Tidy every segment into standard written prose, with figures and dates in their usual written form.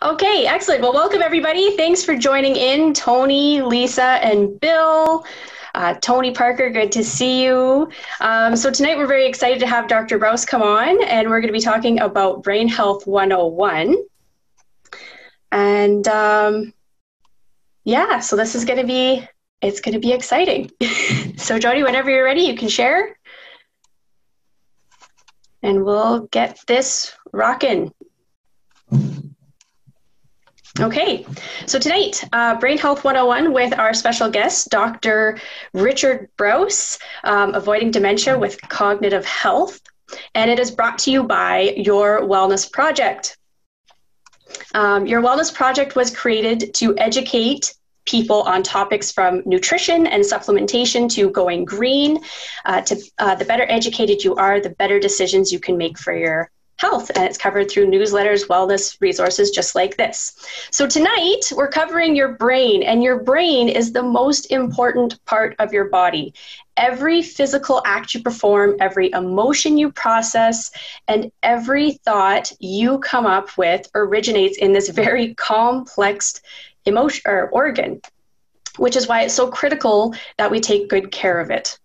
Okay, excellent. Well, welcome everybody. Thanks for joining in, Tony, Lisa, and Bill. Tony Parker, good to see you. So tonight we're very excited to have Dr. Brous come on, and we're going to be talking about Brain Health 101. And yeah, so this is going to be, it's going to be exciting. So Jody, whenever you're ready, you can share. And we'll get this rocking. Okay, so tonight, Brain Health 101 with our special guest, Dr. Richard Brous, Avoiding Dementia with Cognitive Health, and it is brought to you by Your Wellness Project. Your Wellness Project was created to educate people on topics from nutrition and supplementation to going green. The better educated you are, the better decisions you can make for your health, and it's covered through newsletters, wellness resources just like this. So tonight we're covering your brain, and your brain is the most important part of your body. Every physical act you perform, every emotion you process, and every thought you come up with originates in this very complex emotion or organ, which is why it's so critical that we take good care of it.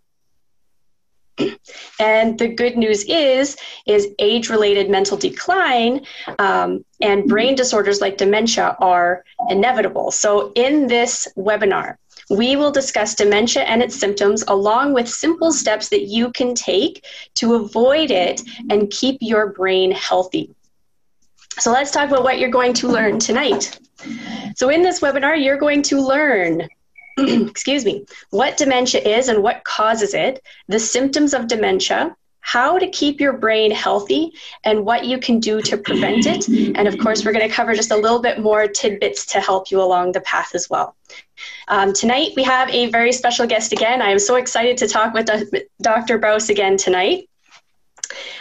And the good news is age-related mental decline and brain disorders like dementia are inevitable. So in this webinar, we will discuss dementia and its symptoms along with simple steps that you can take to avoid it and keep your brain healthy. So let's talk about what you're going to learn tonight. So in this webinar, you're going to learn excuse me, what dementia is and what causes it, the symptoms of dementia, how to keep your brain healthy, and what you can do to prevent it. And of course, we're going to cover just a little bit more tidbits to help you along the path as well. Tonight, we have a very special guest again. I am so excited to talk with Dr. Brous again tonight.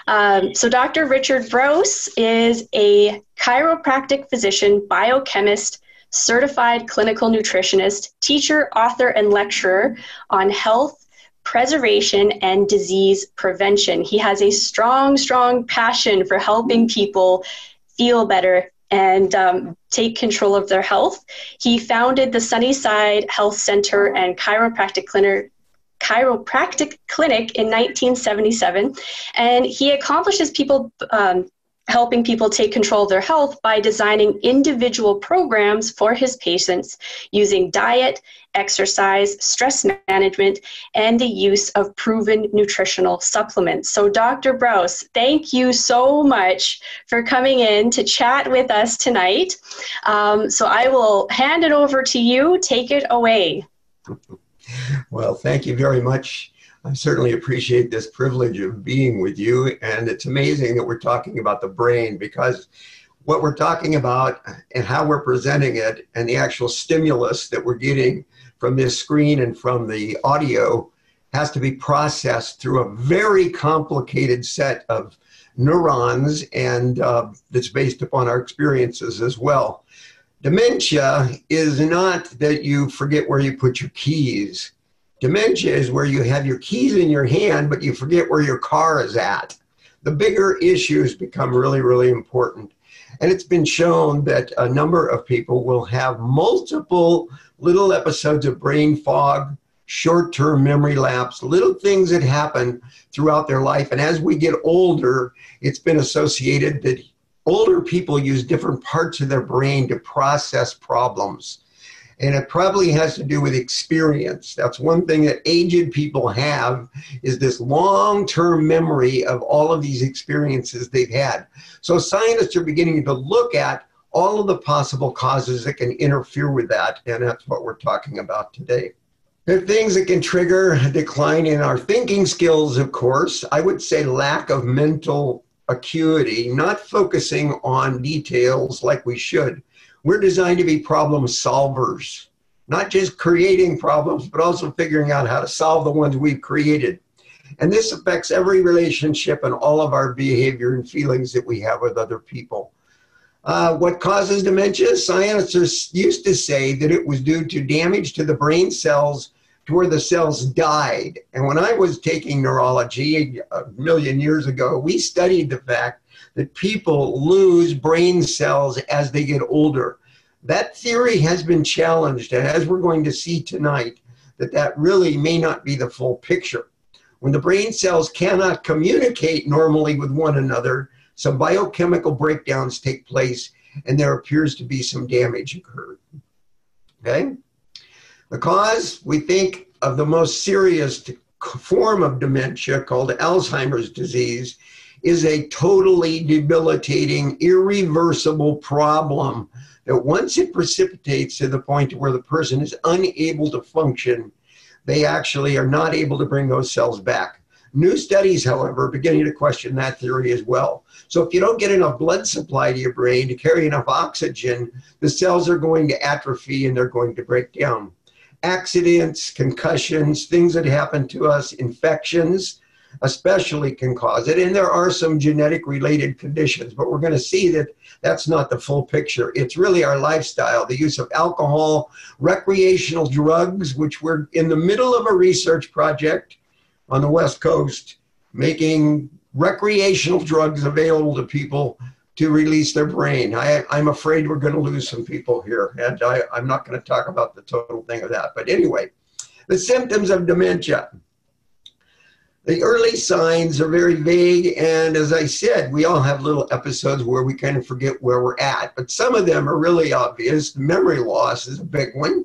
So Dr. Richard Brous is a chiropractic physician, biochemist, certified clinical nutritionist, teacher, author, and lecturer on health, preservation, and disease prevention. He has a strong, strong passion for helping people feel better and take control of their health. He founded the Sunnyside Health Center and Chiropractic Clinic in 1977, and he accomplishes helping people take control of their health by designing individual programs for his patients using diet, exercise, stress management, and the use of proven nutritional supplements. So Dr. Brous, thank you so much for coming in to chat with us tonight. So I will hand it over to you. Take it away. Well, thank you very much. I certainly appreciate this privilege of being with you, and it's amazing that we're talking about the brain, because what we're talking about and how we're presenting it and the actual stimulus that we're getting from this screen and from the audio has to be processed through a very complicated set of neurons, and that's based upon our experiences as well. Dementia is not that you forget where you put your keys. Dementia is where you have your keys in your hand, but you forget where your car is at. The bigger issues become really, really important. And it's been shown that a number of people will have multiple little episodes of brain fog, short-term memory lapse, little things that happen throughout their life. And as we get older, it's been associated that older people use different parts of their brain to process problems. And it probably has to do with experience. That's one thing that aged people have, is this long-term memory of all of these experiences they've had. So scientists are beginning to look at all of the possible causes that can interfere with that, and that's what we're talking about today. There are things that can trigger a decline in our thinking skills, of course. I would say lack of mental acuity, not focusing on details like we should. We're designed to be problem solvers, not just creating problems, but also figuring out how to solve the ones we've created. And this affects every relationship and all of our behavior and feelings that we have with other people. What causes dementia? Scientists used to say that it was due to damage to the brain cells to where the cells died. And when I was taking neurology a million years ago, we studied the fact that people lose brain cells as they get older. That theory has been challenged, and as we're going to see tonight, that really may not be the full picture. When the brain cells cannot communicate normally with one another, some biochemical breakdowns take place, and there appears to be some damage occurred. Okay? The cause, we think, of the most serious form of dementia called Alzheimer's disease is a totally debilitating, irreversible problem that once it precipitates to the point where the person is unable to function, they actually are not able to bring those cells back. New studies, however, are beginning to question that theory as well. So if you don't get enough blood supply to your brain to carry enough oxygen, the cells are going to atrophy and they're going to break down. Accidents, concussions, things that happen to us, infections especially can cause it. And there are some genetic related conditions, but we're going to see that that's not the full picture. It's really our lifestyle, the use of alcohol, recreational drugs, which we're in the middle of a research project on the West Coast, making recreational drugs available to people to release their brain. I'm afraid we're going to lose some people here, and I'm not going to talk about the total thing of that. But anyway, the symptoms of dementia. The early signs are very vague, and as I said, we all have little episodes where we kind of forget where we're at, but some of them are really obvious. Memory loss is a big one.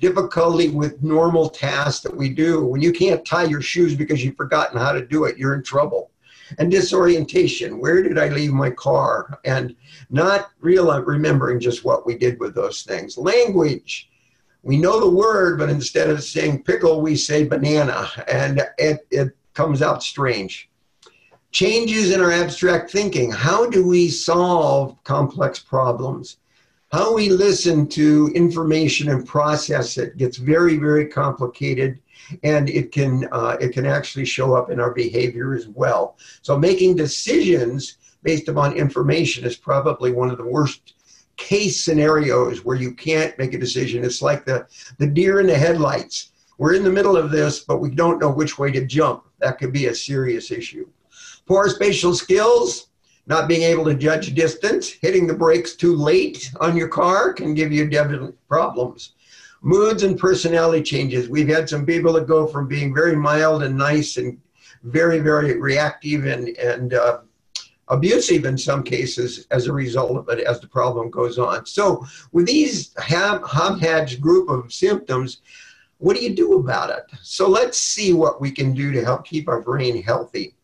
Difficulty with normal tasks that we do. When you can't tie your shoes because you've forgotten how to do it, you're in trouble. And disorientation. Where did I leave my car? And not remembering just what we did with those things. Language. We know the word, but instead of saying pickle, we say banana, and it comes out strange. Changes in our abstract thinking. How do we solve complex problems? How we listen to information and process it gets very, very complicated, and it can actually show up in our behavior as well. So making decisions based upon information is probably one of the worst case scenarios where you can't make a decision. It's like the deer in the headlights. We're in the middle of this, but we don't know which way to jump. That could be a serious issue. Poor spatial skills, not being able to judge distance, hitting the brakes too late on your car can give you definite problems. Moods and personality changes. We've had some people that go from being very mild and nice and very, very reactive and abusive in some cases as a result of it as the problem goes on. So with these Hobhadge group of symptoms, what do you do about it? So let's see what we can do to help keep our brain healthy.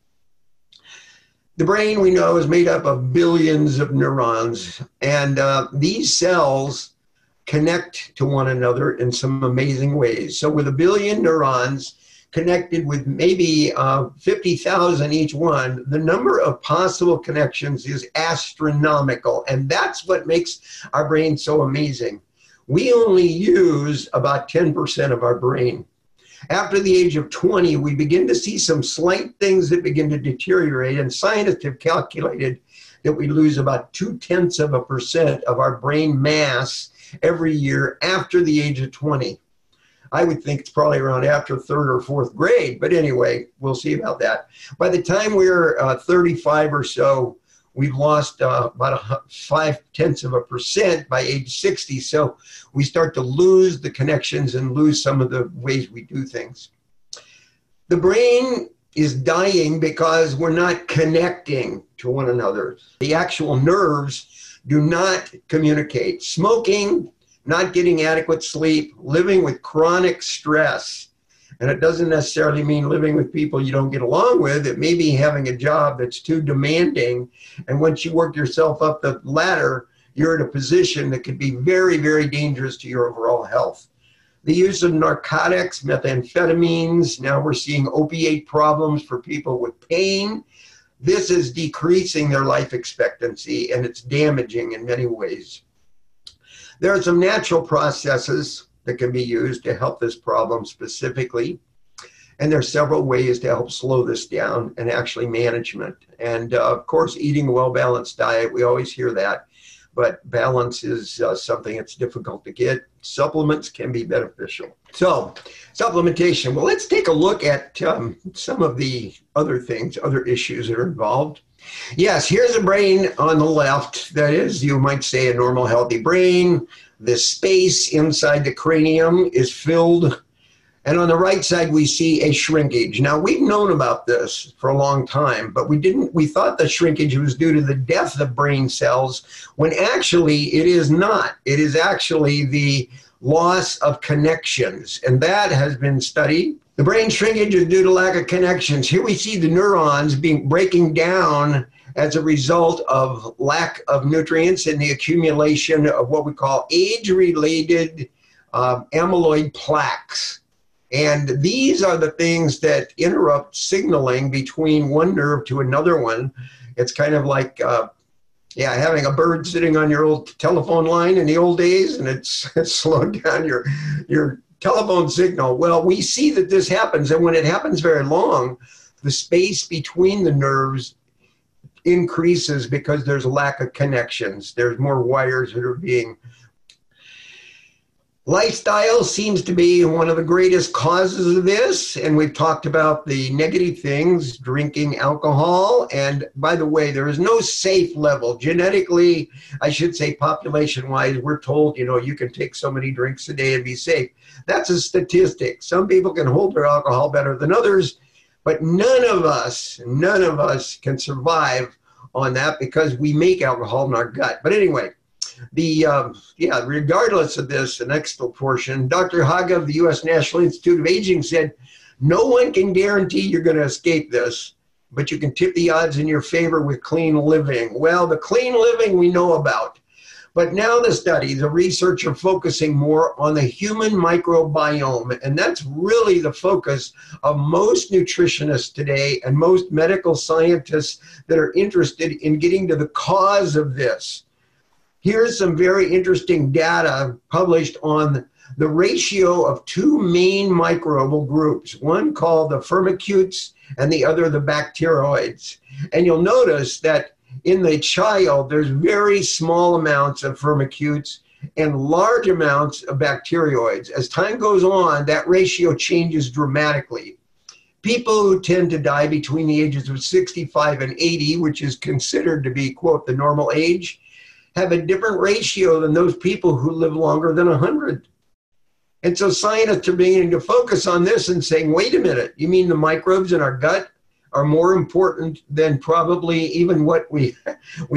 The brain, we know, is made up of billions of neurons, and these cells connect to one another in some amazing ways. So with 1 billion neurons connected with maybe 50,000 each one, the number of possible connections is astronomical, and that's what makes our brain so amazing. We only use about 10% of our brain. After the age of 20, we begin to see some slight things that begin to deteriorate, and scientists have calculated that we lose about 0.2% of our brain mass every year after the age of 20. I would think it's probably around after 3rd or 4th grade, but anyway, we'll see about that. By the time we're 35 or so, we've lost about 0.5% by age 60. So we start to lose the connections and lose some of the ways we do things. The brain is dying because we're not connecting to one another. The actual nerves do not communicate. Smoking, not getting adequate sleep, living with chronic stress. And it doesn't necessarily mean living with people you don't get along with. It may be having a job that's too demanding. And once you work yourself up the ladder, you're in a position that could be very, very dangerous to your overall health. The use of narcotics, methamphetamines. Now we're seeing opiate problems for people with pain. This is decreasing their life expectancy, and it's damaging in many ways. There are some natural processes that can be used to help this problem specifically. And there are several ways to help slow this down and actually management. And of course, eating a well-balanced diet, we always hear that, but balance is something that's difficult to get. Supplements can be beneficial. So supplementation, well, let's take a look at some of the other things, other issues that are involved. Yes, here's a brain on the left. That is, you might say, a normal, healthy brain. The space inside the cranium is filled. And on the right side, we see a shrinkage. Now, we've known about this for a long time, but we thought the shrinkage was due to the death of brain cells, when actually it is not. It is actually the loss of connections, and that has been studied. The brain shrinkage is due to lack of connections. Here we see the neurons breaking down as a result of lack of nutrients and the accumulation of what we call age-related amyloid plaques. And these are the things that interrupt signaling between one nerve to another one. It's kind of like having a bird sitting on your old telephone line in the old days, and it's slowed down your telephone signal. Well, we see that this happens, and when it happens very long, the space between the nerves increases because there's a lack of connections. There's more wires that are being. Lifestyle seems to be one of the greatest causes of this, and we've talked about the negative things, drinking alcohol, and by the way, there is no safe level. Genetically, I should say population-wise, we're told, you can take so many drinks a day and be safe. That's a statistic. Some people can hold their alcohol better than others, but none of us can survive on that because we make alcohol in our gut. But anyway, regardless of this, the next portion, Dr. Haga of the U.S. National Institute of Aging said, no one can guarantee you're going to escape this, but you can tip the odds in your favor with clean living. Well, the clean living we know about, but now the research are focusing more on the human microbiome, and that's really the focus of most nutritionists today and most medical scientists that are interested in getting to the cause of this. Here's some very interesting data published on the ratio of two main microbial groups, one called the firmicutes and the other the bacteroids. And you'll notice that in the child, there's very small amounts of firmicutes and large amounts of bacteroids. As time goes on, that ratio changes dramatically. People who tend to die between the ages of 65 and 80, which is considered to be, quote, the normal age, have a different ratio than those people who live longer than 100. And so scientists are beginning to focus on this and saying, wait a minute, you mean the microbes in our gut are more important than probably even what we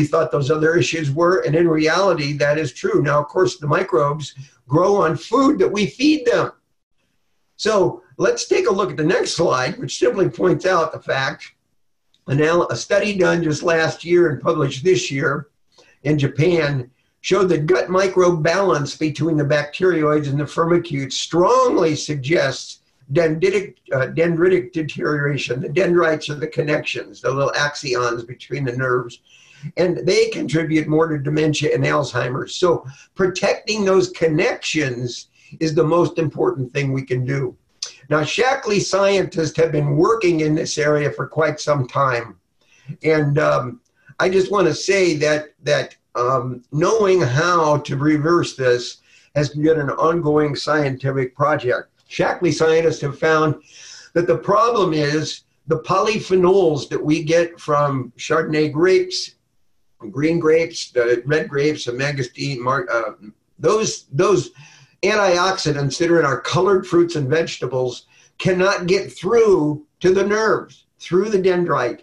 thought those other issues were? And in reality, that is true. Now, of course, the microbes grow on food that we feed them. So let's take a look at the next slide, which simply points out the fact, a study done just last year and published this year in Japan showed that gut microbe balance between the bacteroids and the firmicutes strongly suggests dendritic deterioration. The dendrites are the connections, the little axons between the nerves, and they contribute more to dementia and Alzheimer's. So protecting those connections is the most important thing we can do. Now, Shaklee scientists have been working in this area for quite some time, and I just want to say that knowing how to reverse this has been an ongoing scientific project. Shaklee scientists have found that the problem is the polyphenols that we get from Chardonnay grapes, green grapes, the red grapes, the mangosteen, those antioxidants that are in our colored fruits and vegetables cannot get through to the nerves, through the dendrite.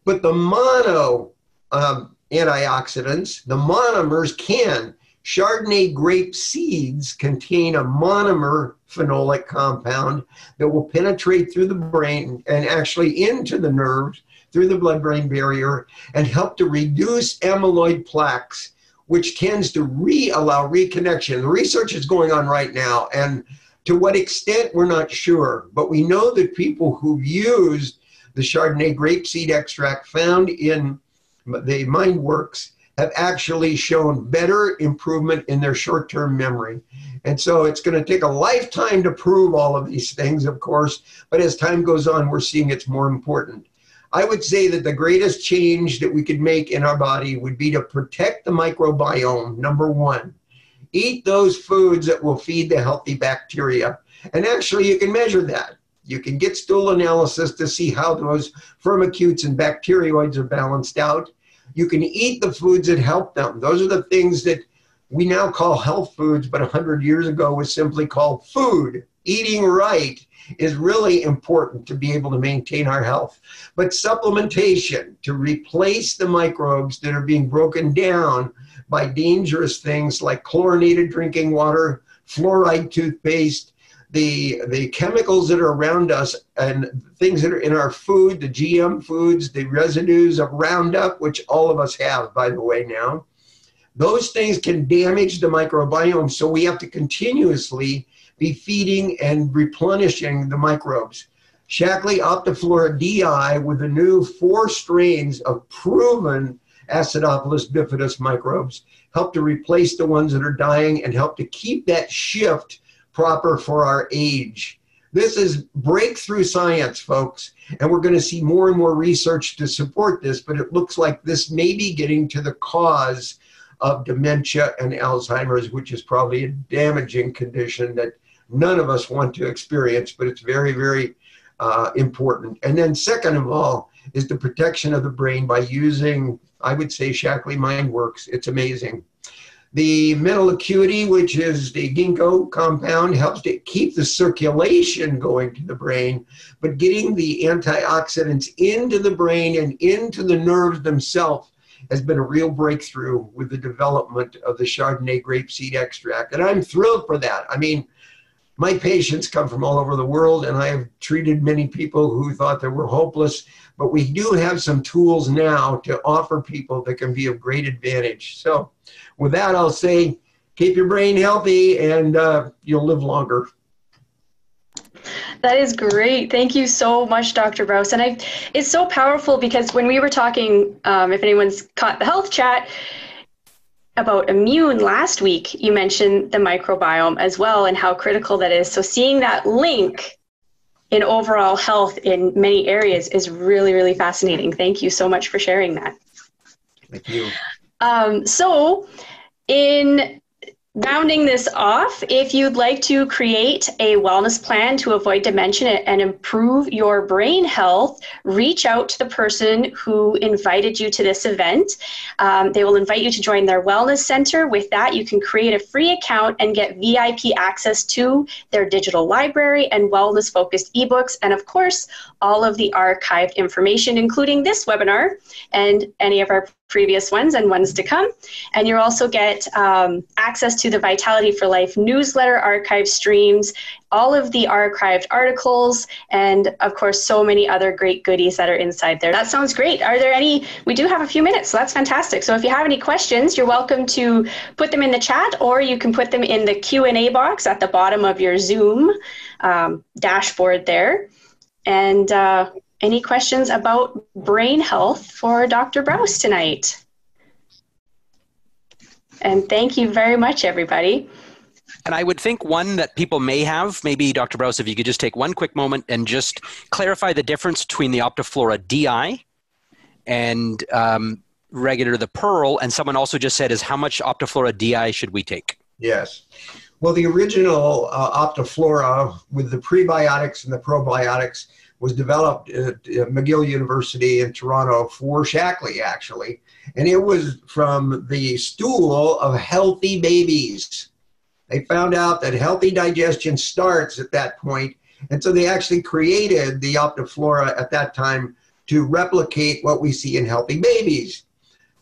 But the mono antioxidants, the monomers can. Chardonnay grape seeds contain a monomer phenolic compound that will penetrate through the brain and actually into the nerves through the blood-brain barrier and help to reduce amyloid plaques, which tends to allow reconnection. The research is going on right now, and to what extent, we're not sure. But we know that people who've used the Chardonnay grapeseed extract found in the MindWorks have actually shown better improvement in their short-term memory. And so it's going to take a lifetime to prove all of these things, of course, but as time goes on, we're seeing it's more important. I would say that the greatest change that we could make in our body would be to protect the microbiome, number one. Eat those foods that will feed the healthy bacteria. And actually, you can measure that. You can get stool analysis to see how those firmicutes and bacteroids are balanced out. You can eat the foods that help them. Those are the things that we now call health foods, but 100 years ago was simply called food. Eating right is really important to be able to maintain our health. But supplementation to replace the microbes that are being broken down by dangerous things like chlorinated drinking water, fluoride toothpaste, the chemicals that are around us and things that are in our food, the GM foods, the residues of Roundup, which all of us have, by the way, now. Those things can damage the microbiome, so we have to continuously be feeding and replenishing the microbes. Shaklee Optiflora DI, with the new 4 strains of proven Acidophilus bifidus microbes, help to replace the ones that are dying and help to keep that shift proper for our age. This is breakthrough science, folks, and we're going to see more and more research to support this, but it looks like this may be getting to the cause of dementia and Alzheimer's, which is probably a damaging condition that none of us want to experience, but it's very, very important. And then second of all is the protection of the brain by using, I would say, Shaklee MindWorks. It's amazing. The mental acuity, which is the ginkgo compound, helps to keep the circulation going to the brain, but getting the antioxidants into the brain and into the nerves themselves has been a real breakthrough with the development of the Chardonnay grapeseed extract. And I'm thrilled for that. I mean, my patients come from all over the world, and I have treated many people who thought they were hopeless, but we do have some tools now to offer people that can be of great advantage. So with that, I'll say, keep your brain healthy and you'll live longer. That is great. Thank you so much, Dr. Brous. And it's so powerful because when we were talking, if anyone's caught the health chat, about immune last week, you mentioned the microbiome as well and how critical that is. So seeing that link in overall health in many areas is really, really fascinating. Thank you so much for sharing that. Thank you. So in rounding this off, if you'd like to create a wellness plan to avoid dementia and improve your brain health, reach out to the person who invited you to this event. They will invite you to join their wellness center. With that, you can create a free account and get VIP access to their digital library and wellness-focused ebooks, and of course, all of the archived information, including this webinar and any of our previous ones and ones to come. And you also get access to the Vitality for Life newsletter, archive streams, all of the archived articles, and of course, so many other great goodies that are inside there. That sounds great. Are there any? We do have a few minutes, so that's fantastic. So if you have any questions, you're welcome to put them in the chat, or you can put them in the Q&A box at the bottom of your Zoom dashboard there. And any questions about brain health for Dr. Brous tonight? And thank you very much, everybody. And I would think one that people may have, maybe Dr. Brous, if you could just take one quick moment and just clarify the difference between the Optiflora DI and regular the Pearl. And someone also just said, is how much Optiflora DI should we take? Yes. Well, the original Optiflora with the prebiotics and the probiotics was developed at McGill University in Toronto for Shaklee, actually. And it was from the stool of healthy babies. They found out that healthy digestion starts at that point. And so they actually created the Optiflora at that time to replicate what we see in healthy babies.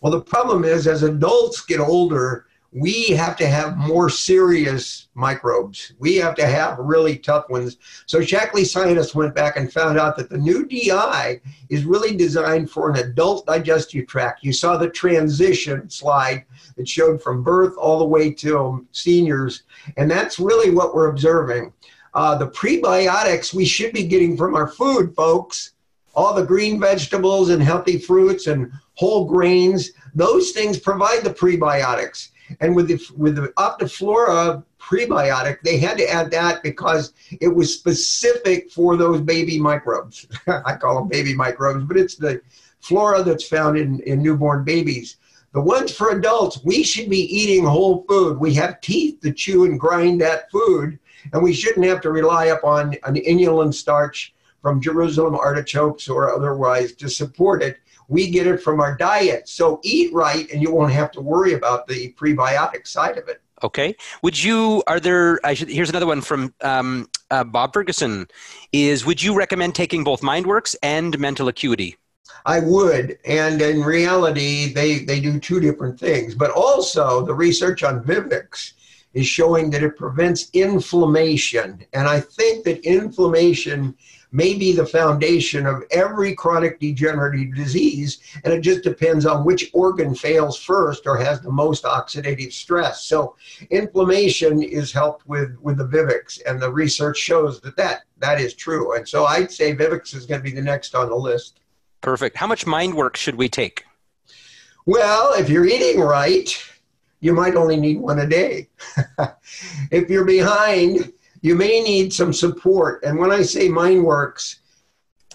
Well, the problem is, as adults get older, we have to have more serious microbes. We have to have really tough ones. So Shaklee scientists went back and found out that the new DI is really designed for an adult digestive tract. You saw the transition slide that showed from birth all the way to seniors, and that's really what we're observing. The prebiotics we should be getting from our food, folks. All the green vegetables and healthy fruits and whole grains, those things provide the prebiotics. And with the Optiflora prebiotic, they had to add that because it was specific for those baby microbes. I call them baby microbes, but it's the flora that's found in newborn babies. The ones for adults, we should be eating whole food. We have teeth to chew and grind that food. And we shouldn't have to rely upon an inulin starch from Jerusalem artichokes or otherwise to support it. We get it from our diet. So eat right and you won't have to worry about the prebiotic side of it. Okay. Here's another one from Bob Ferguson, would you recommend taking both MindWorks and Mental Acuity? I would. And in reality, they do two different things. But also the research on Vivix is showing that it prevents inflammation. And I think that inflammation may be the foundation of every chronic degenerative disease, and it just depends on which organ fails first or has the most oxidative stress. So inflammation is helped with the Vivix, and the research shows that is true. And so I'd say Vivix is going to be the next on the list. Perfect. How much MindWorks should we take? Well, if you're eating right, you might only need one a day. If you're behind, you may need some support. And when I say MindWorks,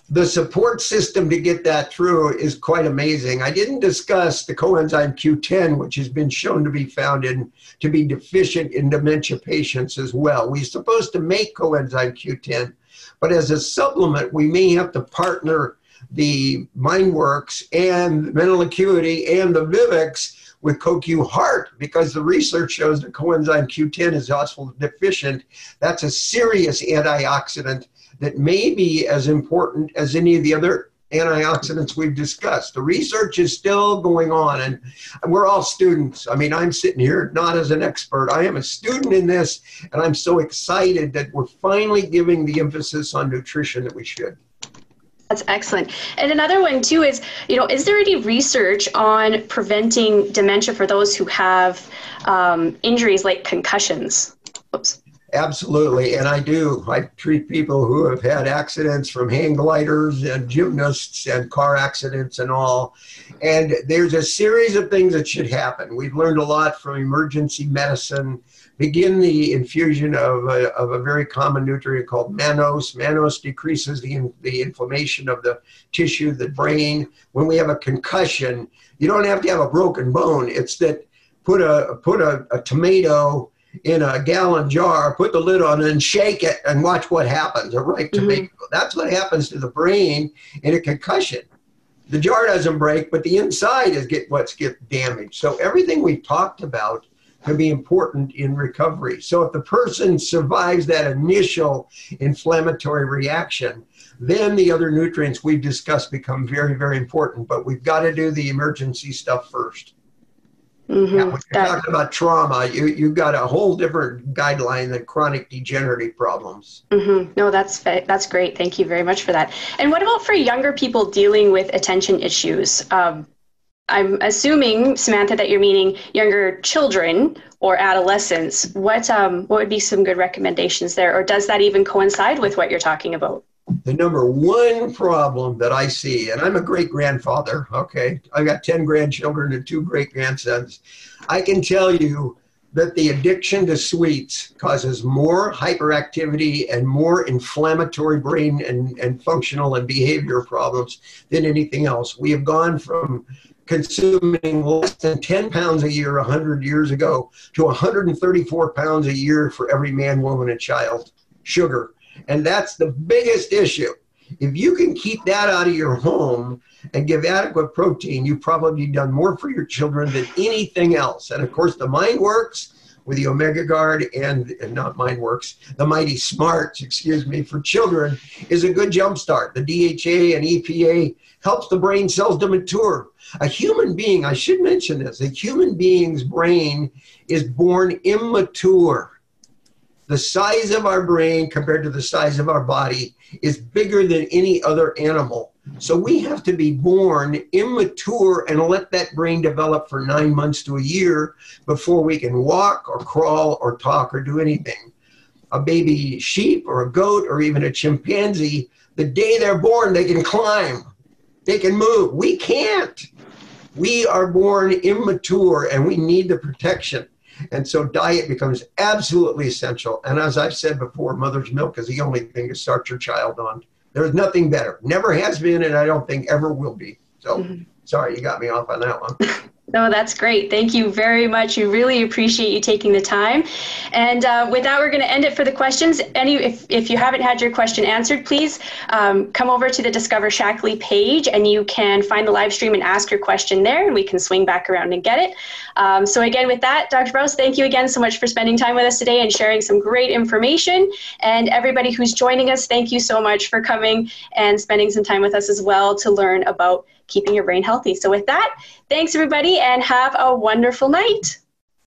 the support system to get that through is quite amazing. I didn't discuss the coenzyme Q10, which has been shown to be to be deficient in dementia patients as well. We're supposed to make coenzyme Q10, but as a supplement, we may have to partner the MindWorks and Mental Acuity and the Vivix with CoQ Heart, because the research shows that coenzyme Q10 is also deficient. That's a serious antioxidant that may be as important as any of the other antioxidants we've discussed. The research is still going on, and we're all students. I mean, I'm sitting here not as an expert. I am a student in this, and I'm so excited that we're finally giving the emphasis on nutrition that we should. That's excellent. And another one too is, is there any research on preventing dementia for those who have injuries like concussions? Oops. Absolutely. And I treat people who have had accidents from hang gliders and gymnasts and car accidents and all. And there's a series of things that should happen. We've learned a lot from emergency medicine. Begin the infusion of a very common nutrient called mannose. Mannose decreases the inflammation of the tissue, the brain. When we have a concussion, you don't have to have a broken bone. It's that put a tomato in a gallon jar, put the lid on it and shake it and watch what happens. A ripe tomato. That's what happens to the brain in a concussion. The jar doesn't break, but the inside is what's damaged. So everything we've talked about can be important in recovery. So if the person survives that initial inflammatory reaction, then the other nutrients we've discussed become very, very important. But we've got to do the emergency stuff first. Mm-hmm. Now, when you're talking about trauma, you've got a whole different guideline than chronic degenerative problems. Mm-hmm. No, that's great. Thank you very much for that. And what about for younger people dealing with attention issues? I'm assuming, Samantha, that you're meaning younger children or adolescents. What would be some good recommendations there? Or does that even coincide with what you're talking about? The number one problem that I see, and I'm a great-grandfather, okay? I've got 10 grandchildren and 2 great-grandsons. I can tell you that the addiction to sweets causes more hyperactivity and more inflammatory brain and functional and behavior problems than anything else. We have gone from consuming less than 10 pounds a year 100 years ago to 134 pounds a year for every man, woman, and child, sugar. And that's the biggest issue. If you can keep that out of your home and give adequate protein, you've probably done more for your children than anything else. And of course, the MindWorks with the Omega Guard and not MindWorks, the Mighty Smarts, for children is a good jumpstart. The DHA and EPA helps the brain cells to mature. A human being, I should mention this, a human being's brain is born immature. The size of our brain compared to the size of our body is bigger than any other animal. So we have to be born immature and let that brain develop for 9 months to a year before we can walk or crawl or talk or do anything. A baby sheep or a goat or even a chimpanzee, the day they're born, they can climb, they can move. We can't. We are born immature and we need the protection. And so diet becomes absolutely essential. And as I've said before, mother's milk is the only thing to start your child on. There's nothing better. Never has been, and I don't think ever will be. So sorry, you got me off on that one. No, that's great. Thank you very much. We really appreciate you taking the time. And with that, we're going to end it for the questions. If you haven't had your question answered, please come over to the Discover Shaklee page and you can find the live stream and ask your question there, and we can swing back around and get it. So again, with that, Dr. Brous, thank you again so much for spending time with us today and sharing some great information. And everybody who's joining us, thank you so much for coming and spending some time with us as well to learn about keeping your brain healthy. So with that, thanks everybody and have a wonderful night.